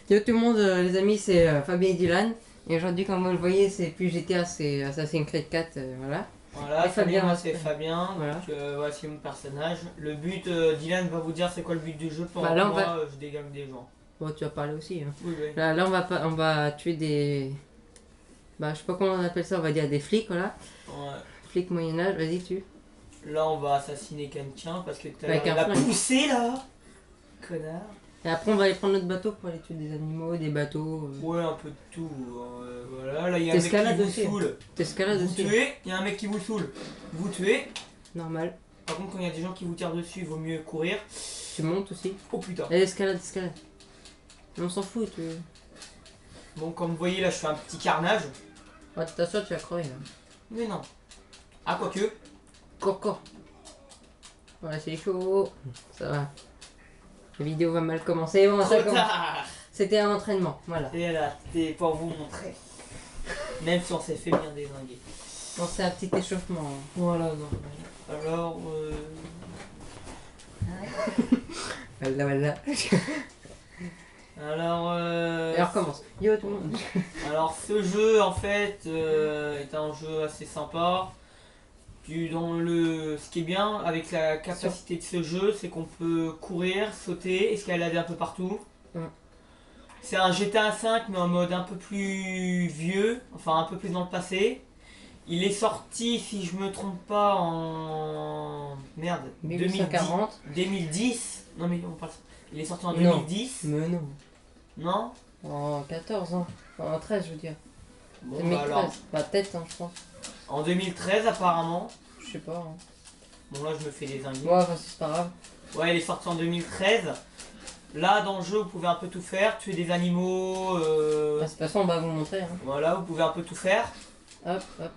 Yo tout le monde, les amis, c'est Fabien et Dylan. Et aujourd'hui, comme vous le voyez, c'est plus GTA, c'est Assassin's Creed 4, voilà. Voilà, Et salut, Fabien, moi va c'est se- Fabien, voilà. donc voici mon personnage. Le but, Dylan va vous dire c'est quoi le but du jeu pendant Bah, là, que on moi va... je dégagne des gens. Bon, tu vas parler aussi, hein. Oui, oui. Là, on va tuer des... Bah, je sais pas comment on appelle ça, on va dire des flics, voilà. Ouais. Flics Moyen-Âge, vas-y, tue. Là on va assassiner quelqu'un parce que tout à Avec l'heure il un m'a flingue. poussé là. Connard. Et après, on va aller prendre notre bateau pour aller tuer des animaux, des bateaux. Ouais, un peu de tout. Voilà, là il y a un mec qui T'escalades vous aussi, hein. saoule. T'escalades Vous aussi. tuez, il y a un mec qui vous saoule. Vous tuez. Normal. Par contre, quand il y a des gens qui vous tirent dessus, il vaut mieux courir. Tu montes aussi. Oh putain. Et escalade. On s'en fout, tu... Bon, comme vous voyez là, je fais un petit carnage. Ouais, t'assures, tu vas crever, là. Mais non. Ah, quoique. Coco. Voilà, c'est chaud. Ça va. La vidéo va mal commencer. Bon, ça Trop commence. tard. C'était un entraînement, voilà. Et là, c'était pour vous montrer. Même si on s'est fait bien désinguer. Bon, c'est un petit échauffement. Voilà, non. Alors, Voilà. alors, Et on recommence. Yo tout le monde. alors, ce jeu en fait est un jeu assez sympa. Ce qui est bien avec la capacité de ce jeu, c'est qu'on peut courir, sauter, escalader un peu partout. Ouais. C'est un GTA V mais en mode un peu plus vieux, enfin un peu plus dans le passé. Il est sorti, si je me trompe pas, en... Merde, 1840. 2010. Non mais on parle... Il est sorti en Non. 2010. Mais non. Non. En 14 ans. En 13, je veux dire. Bon, 2013. alors, Bah, peut-être, hein, je pense. en 2013 apparemment. Je sais pas. Hein. Bon là je me fais des dingues. Ouais, enfin, c'est pas grave. Ouais, il est sorti en 2013. Là dans le jeu vous pouvez un peu tout faire, tuer des animaux. Bah, de toute façon, on va vous montrer. Hein. Voilà, vous pouvez un peu tout faire. Hop, hop.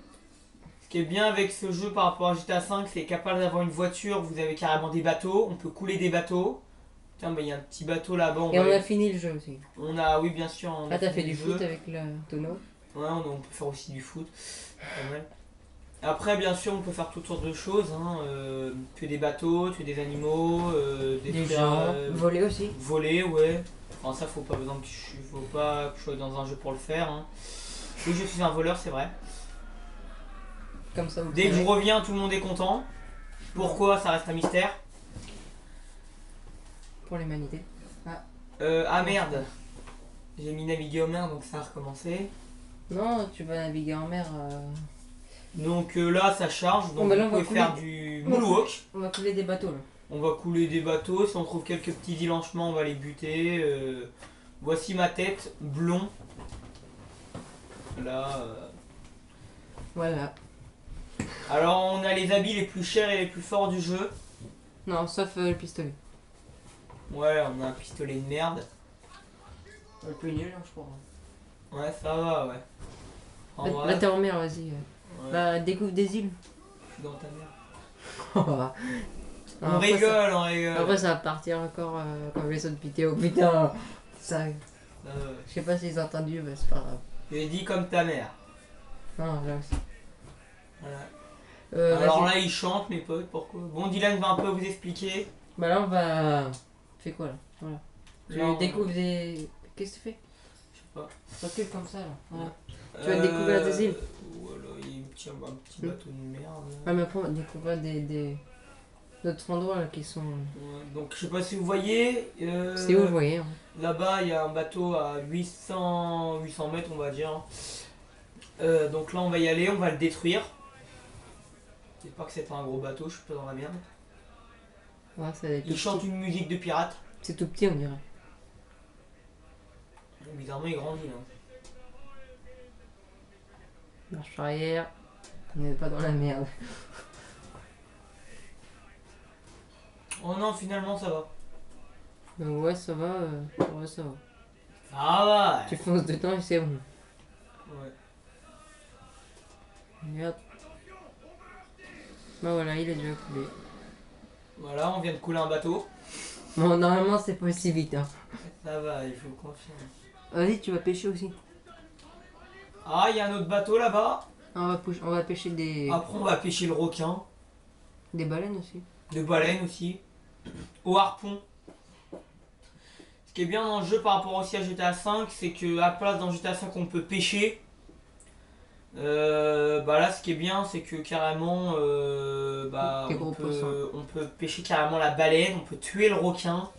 Ce qui est bien avec ce jeu par rapport à GTA V, c'est capable d'avoir une voiture, vous avez carrément des bateaux, on peut couler des bateaux. Tiens, bah il y a un petit bateau là-bas. Et on a fini le jeu aussi. On a, oui bien sûr. On a Ah, t'as fait fini du le foot jeu. avec le tonneau. Ouais, on peut faire aussi du foot. Pas mal. Après, bien sûr, on peut faire toutes sortes de choses. Hein, tuer des bateaux, tuer des animaux, Des détruire, gens. Voler aussi. voler, ouais. Enfin, ça, faut pas, besoin que faut pas que je sois dans un jeu pour le faire. Hein. Oui, je suis un voleur, c'est vrai. Comme ça, vous Dès que je savez. reviens, tout le monde est content. Pourquoi, ça reste un mystère. Pour l'humanité. Ah merde. J'ai mis naviguer en mer, donc ça a recommencé. Non, tu vas naviguer en mer. Donc là, ça charge. Donc bah là, vous on va pouvez faire couler. du moonwalk. On va couler des bateaux là. On va couler des bateaux, si on trouve quelques petits dilanchements, on va les buter. Voici ma tête, blond. Là. Voilà. Alors on a les habits les plus chers et les plus forts du jeu. Non, sauf le pistolet. Ouais, on a un pistolet de merde. Le plus nul, hein, je crois. Ouais, ça va, ouais. En Là, vrai, t'es en mer, vas-y. ouais, Bah, découvre des îles. je suis dans ta merde. Non, On après, rigole, on ça... rigole. Après, ça va partir encore comme les autres vidéos. Putain, ça... Euh, Je sais pas s'ils ont entendu, mais c'est pas grave. J'ai dit comme ta mère. Non, là aussi. Voilà. Alors Vas-y. là, il chante, mes potes, pourquoi? Bon, Dylan va un peu vous expliquer. Bah là, on va... Tu fais quoi, là? Voilà. Tu Là, on- découvres des... Qu'est-ce que tu fais? Je sais pas. Recule comme ça, là. Voilà. Tu vas découvrir des îles. Voilà, il tient un petit bateau de merde. Ouais, mais après, on va découvrir d'autres endroits, là, qui sont... Ouais, donc je sais pas si vous voyez. C'est où, je voyais, hein. Là-bas, il y a un bateau à 800 mètres, on va dire. Donc là, on va y aller, on va le détruire. J'espère que c'est pas un gros bateau, je suis pas dans la merde. Ouais, c'est tout Il chante petit. une musique de pirate. C'est tout petit, on dirait. Bizarrement, il grandit. Hein. Marche arrière. On n'est pas dans la merde. Oh non, finalement, ça va. Ouais, ça va. Ouais, ça va. Ah va. Tu fonces dedans et c'est bon. Ouais. Merde. Bah voilà, il est déjà coulé. Voilà, on vient de couler un bateau. Bon, normalement, c'est pas aussi vite. Hein. Ça va, il faut confiance. Vas-y, tu vas pêcher aussi. Ah, il y a un autre bateau là-bas. On va pêcher Après, on va pêcher le requin. des baleines aussi. De baleines aussi. Au harpon. Ce qui est bien dans le jeu par rapport aussi à GTA V, c'est que à place dans GTA V on peut pêcher. Bah là ce qui est bien c'est que carrément bah, Des gros poissons. on peut pêcher carrément la baleine, on peut tuer le requin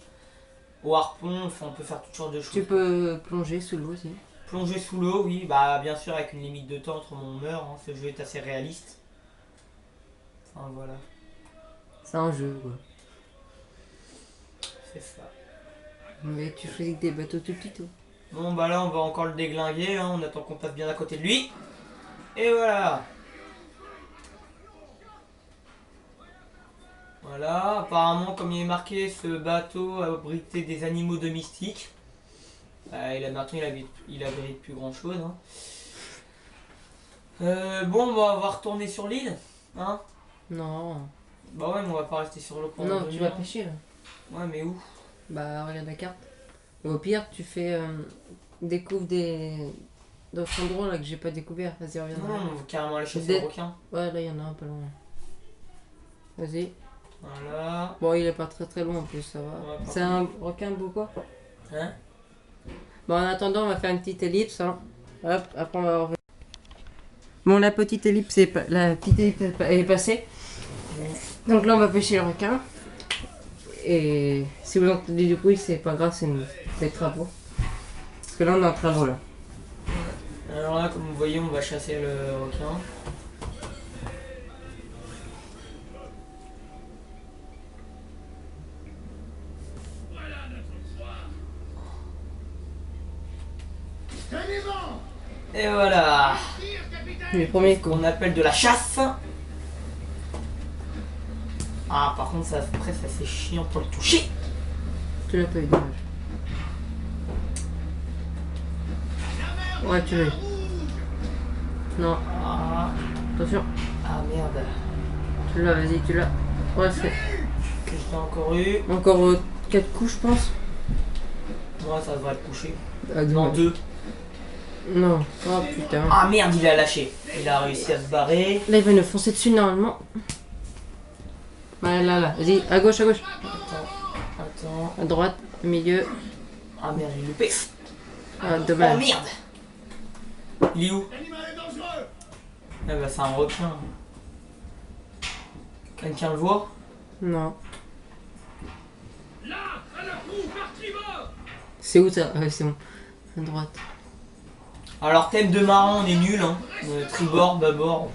au harpon, enfin on peut faire toutes sortes de choses. Tu peux plonger sous l'eau aussi. Plonger sous l'eau, oui, bah bien sûr avec une limite de temps entre on meurt, hein, ce jeu est assez réaliste. Enfin voilà, C'est un jeu quoi. c'est ça. Mais tu choisis que des bateaux tout petits toi. Bon bah là on va encore le déglinguer, hein, on attend qu'on passe bien à côté de lui. Et voilà. Voilà, apparemment comme il est marqué, ce bateau abritait des animaux domestiques. Maintenant il abrite plus grand chose. Hein. Bon, bah, on va retourner sur l'île. Hein. Non. Bah ouais, mais on va pas rester sur l'eau pendant Non, une tu vas heure. pêcher là. Ouais, mais où? Bah regarde la carte. Ou au pire, tu fais découvre d'autres endroits là que j'ai pas découvert. Vas-y, reviens. Non, on va carrément aller chasser Des- le requin. Ouais, là il y en a un pas loin. Vas-y. Voilà. Bon, il est pas très loin en plus, ça va. Ouais, par C'est un requin beau quoi. Hein? Bon, en attendant, on va faire une petite ellipse. Hein. Hop, après on va revenir. Bon, la petite ellipse est passée. Donc là, on va pêcher le requin. Et si vous entendez du bruit, c'est pas grave, c'est des travaux. Parce que là, on est en travaux là. Alors là, comme vous voyez, on va chasser le requin. Et voilà. Le premier coup. Qu'on appelle de la chasse. Ah, par contre, ça, après, ça c'est chiant pour le toucher. Tu l'as pas eu, dommage. Ouais, tu l'as eu. Non, Ah, attention. ah merde. Tu l'as, vas-y, tu l'as. Ouais, c'est Que je l'ai encore eu. encore 4 coups, je pense. Moi, ça devrait être couché. Ah, Non, dommage. 2. Non. Oh putain. Ah merde, il a lâché. Il a réussi à se barrer. Là, il va nous foncer dessus normalement. Ouais, là, vas-y, à gauche, à gauche. Attends. À droite, au milieu. Ah merde, j'ai loupé. Ah, Oh dommage. merde. Il est où? Ah bah, c'est un requin. Quelqu'un le voit? Non. C'est où ça? Ouais, c'est bon. À droite. Alors, thème de marin, on est nul. Hein. Tribord, bâbord.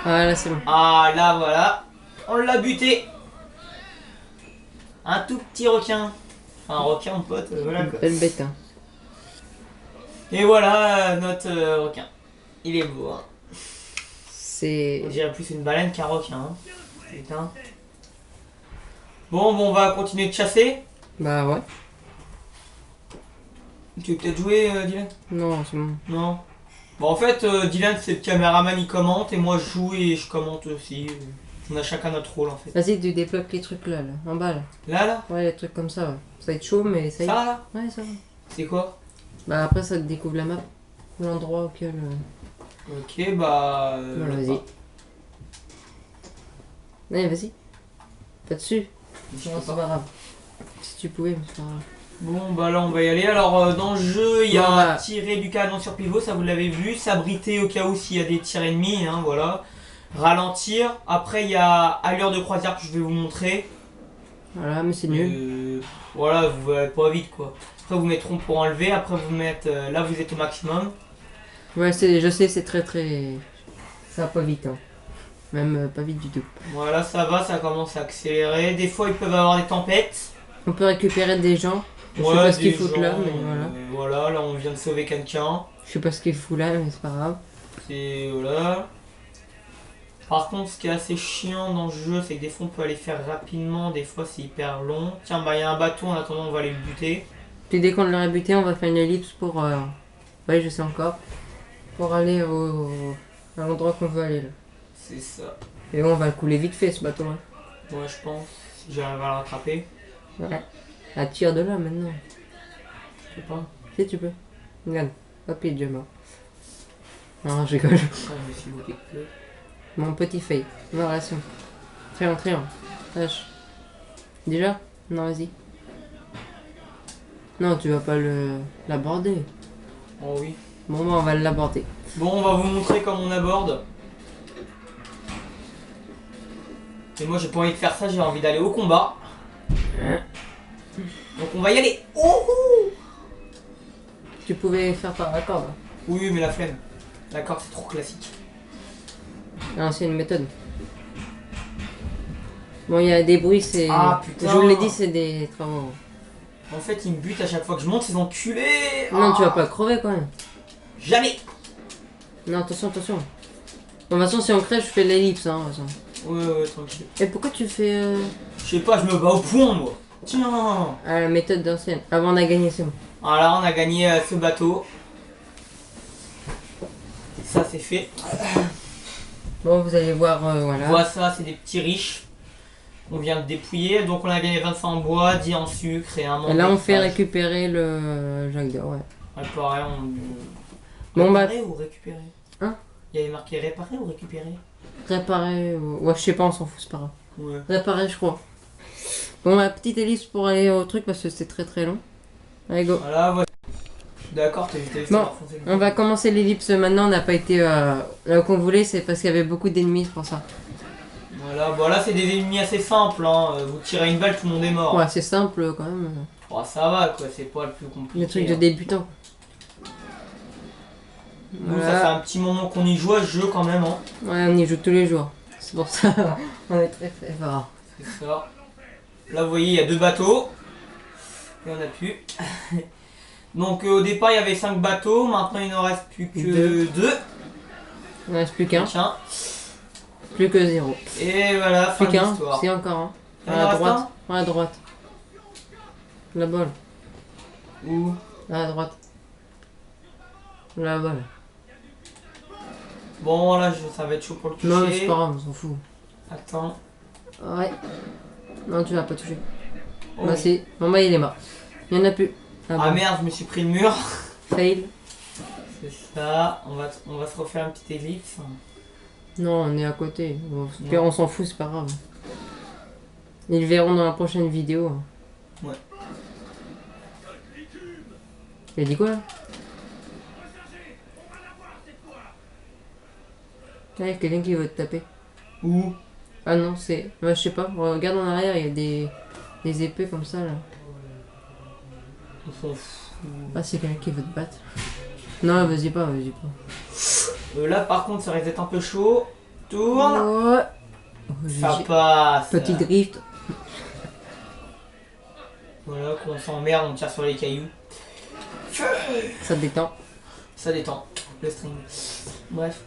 Ah, là, c'est bon. Ah là, voilà. On l'a buté. Un tout petit requin. Enfin, un requin, mon pote. Voilà quoi. Belle bête, hein. Et voilà notre requin. Il est beau. Hein. C'est. On dirait plus une baleine qu'un requin. Hein. Putain. Bon, on va continuer de chasser. Bah ouais. Tu veux peut-être jouer, Dylan? Non, c'est bon. Non. Bon, en fait, Dylan, c'est le caméraman, il commente, et moi, je joue et je commente aussi. On a chacun notre rôle, en fait. Vas-y, tu débloques les trucs là, en bas là. Là Ouais, les trucs comme ça, ouais. Ça va être chaud, mais ça y est. Ça, là Ouais, ça va. C'est quoi? Bah après, ça te découvre la map. L'endroit auquel. Ok, bah... Voilà, vas-y. Allez, vas-y. Pas dessus. Je Non, sais c'est pas. pas grave. Si tu pouvais, mais c'est pas grave. Bon, bah là, on va y aller. Alors, dans le jeu, il y a Bon, bah. tirer du canon sur pivot, ça vous l'avez vu. S'abriter au cas où s'il y a des tirs ennemis, hein, voilà. Ralentir. Après, il y a allure de croisière que je vais vous montrer. Voilà, mais c'est nul. Voilà, vous allez pas vite, quoi. Après, vous mettrez rond pour enlever. Après, vous mettez... là, vous êtes au maximum. Ouais, je sais, c'est très. Ça va pas vite, hein. Même pas vite du tout. Voilà, ça va, ça commence à accélérer. Des fois, ils peuvent avoir des tempêtes. On peut récupérer des gens. Je sais Ouais, pas ce qu'ils des foutent gens, là, mais voilà. Voilà, là, on vient de sauver quelqu'un. Je sais pas ce qu'ils foutent là, mais c'est pas grave. C'est... Voilà. Par contre, ce qui est assez chiant dans le jeu, c'est que des fois, on peut aller faire rapidement. Des fois, c'est hyper long. Tiens, bah, il y a un bateau. En attendant, on va aller le buter. Puis dès qu'on l'aurait buté, on va faire une ellipse pour. Ouais, je sais encore. Pour aller à l'endroit qu'on veut aller là. C'est ça. Et on va le couler vite fait ce bateau là. Ouais, je pense. Si j'arrive à le rattraper. Ouais. À tire de là maintenant. Je sais pas. Si tu peux. Regarde. Hop, il est déjà mort. Non, je rigole. Ah, je me suis bloqué. Mon petit fail. Non, relation. Triangle. Lâche. Déjà? Non, vas-y. Non, tu vas pas l'aborder. Oh oui. Bon, bah, on va l'aborder. Bon, on va vous montrer comment on aborde. Et moi, j'ai pas envie de faire ça, j'ai envie d'aller au combat. Donc, on va y aller. Oh, oh. Tu pouvais faire par la corde. Oui, mais la flemme. D'accord, c'est trop classique. Non, c'est une méthode. Bon, il y a des bruits, c'est... Ah, putain. Je vous l'ai dit, c'est des travaux. En fait, ils me butent à chaque fois que je monte, ces enculés. Non, tu vas Ah. pas crever quand même. Jamais. Non, attention, attention. Bon, de toute façon, si on crève, je fais l'ellipse. Hein, de toute façon. Ouais, tranquille. Et pourquoi tu fais Je sais pas, je me bats au point, moi. Tiens. la méthode d'ancienne? Avant, on a gagné, c'est bon. Alors, on a gagné ce bateau. Ça, c'est fait. Bon, vous allez voir, voilà. Voilà, ça, c'est des petits riches. On vient de dépouiller, donc on a gagné 25 en bois, 10 en sucre et un Et là, on fait d'équipage. récupérer le Jacques d'or, ouais. Réparer, Bon, bah, réparer ou récupérer? Hein? Il y avait marqué réparer ou récupérer? réparer. Ouais, je sais pas, on s'en fout, c'est pas grave. Ouais. Réparer, je crois. Bon, ma petite ellipse pour aller au truc parce que c'est très très long. Allez, go. Voilà, voilà. D'accord, t'as vu Bon, ça foncé. on va commencer l'ellipse maintenant. On n'a pas été là qu'on voulait, c'est parce qu'il y avait beaucoup d'ennemis, c'est pour ça. Voilà, bon là c'est des ennemis assez simples, hein. Vous tirez une balle, tout le monde est mort. Ouais, c'est simple quand même. Oh, ça va quoi, c'est pas le plus compliqué. Les trucs de débutants. Nous, ça Voilà. fait un petit moment qu'on y joue à ce jeu quand même, hein. Ouais, on y joue tous les jours. C'est pour ça on est très très fort. C'est ça. Là, vous voyez, il y a 2 bateaux. Et on a plus. Donc, au départ, il y avait 5 bateaux. Maintenant, il n'en reste plus que 2. Il ne reste plus qu'un. Tiens. Plus que 0. Et voilà, fin Plus de qu'un. l'histoire. Si, encore un. Il À en la reste droite. À la droite. La balle. Où? À la droite. La balle. Bon, là, ça va être chaud pour le toucher. Non, mais c'est pas grave, on s'en fout. Attends. Ouais. Non, tu vas pas toucher. Oh, Bah, oui. si. Bon, bah, il est mort. Il y en a plus. Ah bon. merde, je me suis pris le mur. Fail. C'est ça. On va se refaire un petit ellipse. Non, on est à côté. Bon, au Non. pire, on s'en fout, c'est pas grave. Ils le verront dans la prochaine vidéo. Ouais. Il a dit quoi là? Ah, il y a quelqu'un qui veut te taper. Où? Ah non, c'est... Ouais, je sais pas, regarde en arrière, il y a des épées comme ça là. On s'en fout. Ah, c'est quelqu'un qui veut te battre. Non, vas-y pas, vas-y pas. Là, par contre, ça risque d'être un peu chaud. Tourne. Ouais. Oh, Ça passe. Petit drift. Voilà, quand on s'emmerde, on tire sur les cailloux. Ça détend. Ça détend. Le string. Bref.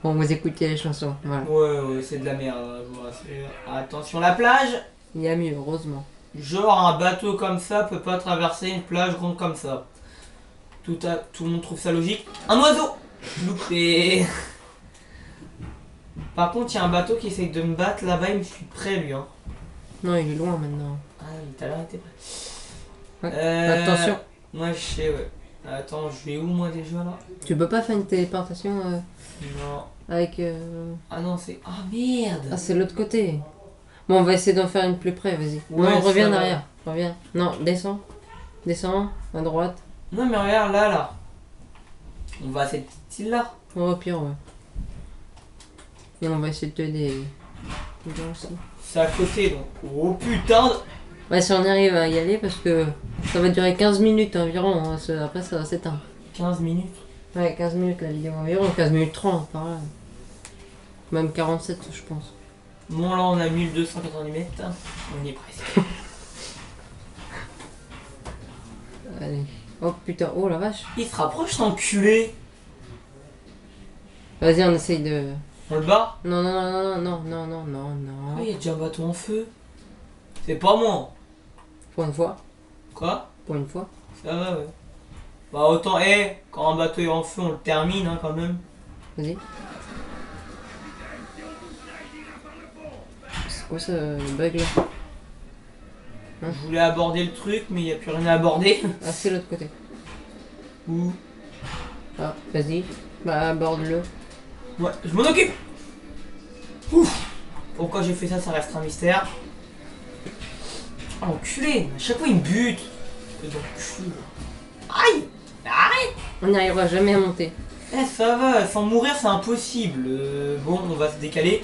Bon, vous écoutez les chansons, voilà. Ouais, c'est de la merde. Je vous rassure. Attention, la plage. Il y a mieux, heureusement. Genre, un bateau comme ça peut pas traverser une plage ronde comme ça. Tout le monde trouve ça logique. Un oiseau. Loupé. Par contre, il y a un bateau qui essaye de me battre là-bas. Il me suit près, lui. Hein. Non, il est loin maintenant. Ah, tout à l'heure, il était prêt. Ouais. Attention. Moi, je sais, ouais. Attends, je vais où, moi, déjà, là? Tu peux pas faire une téléportation Non. avec... Ah non, c'est... Ah, merde. Ah, c'est l'autre côté. Bon, on va essayer d'en faire une plus près, vas-y. Ouais, non, reviens ça en va. arrière. Reviens. Non, descends. Descends, à droite. Non, mais regarde, là. On va à cette petite île-là. Oh, au pire, ouais. Et on va essayer de t'aider. Aussi. C'est à côté, donc... Oh, putain de... Ouais, si on arrive à y aller, parce que ça va durer 15 minutes environ. Hein, après, ça va s'éteindre. 15 minutes. Ouais, 15 minutes la vidéo environ. 15 minutes 30, par là. Même 47, je pense. Bon, là, on a 1290 mètres. On y est presque. Allez. Oh putain, oh la vache. Il se rapproche, cet enculé. Vas-y, on essaye de... On le bat? Non, non, non, non, non, non, non, non, Ah, non. il y a déjà un bateau en feu. C'est pas moi. Pour une fois. Quoi? Pour une fois. Ça va, ouais. Bah, autant, quand un bateau est en feu, on le termine, hein, quand même. Vas-y. C'est quoi ce bug là? Je voulais aborder le truc, mais il n'y a plus rien à aborder. Ah, c'est l'autre côté. Ouh. Ah, vas-y. Bah, aborde-le. Ouais, je m'en occupe. Ouf. Pourquoi j'ai fait ça, ça reste un mystère. Oh, enculé, à chaque fois il me bute. Aïe. Arrête. On n'y arrivera jamais à monter. Eh, ça va, sans mourir c'est impossible. Bon, on va se décaler.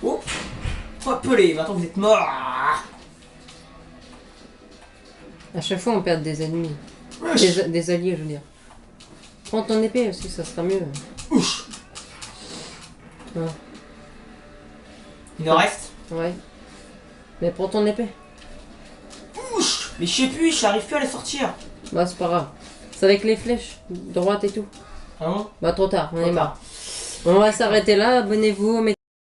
Oh, appelez, maintenant vous êtes morts. À chaque fois, on perd des ennemis. Des alliés, je veux dire. Prends ton épée aussi, ça sera mieux. Ouch. Ouais. Il en reste. Ouais. Mais prends ton épée. Ouch. Mais je sais plus, j'arrive plus à les sortir. Bah, c'est pas grave. C'est avec les flèches, droite et tout. Ah bon? Bah, trop tard, on est Trop marre. On va s'arrêter là, abonnez-vous, mettez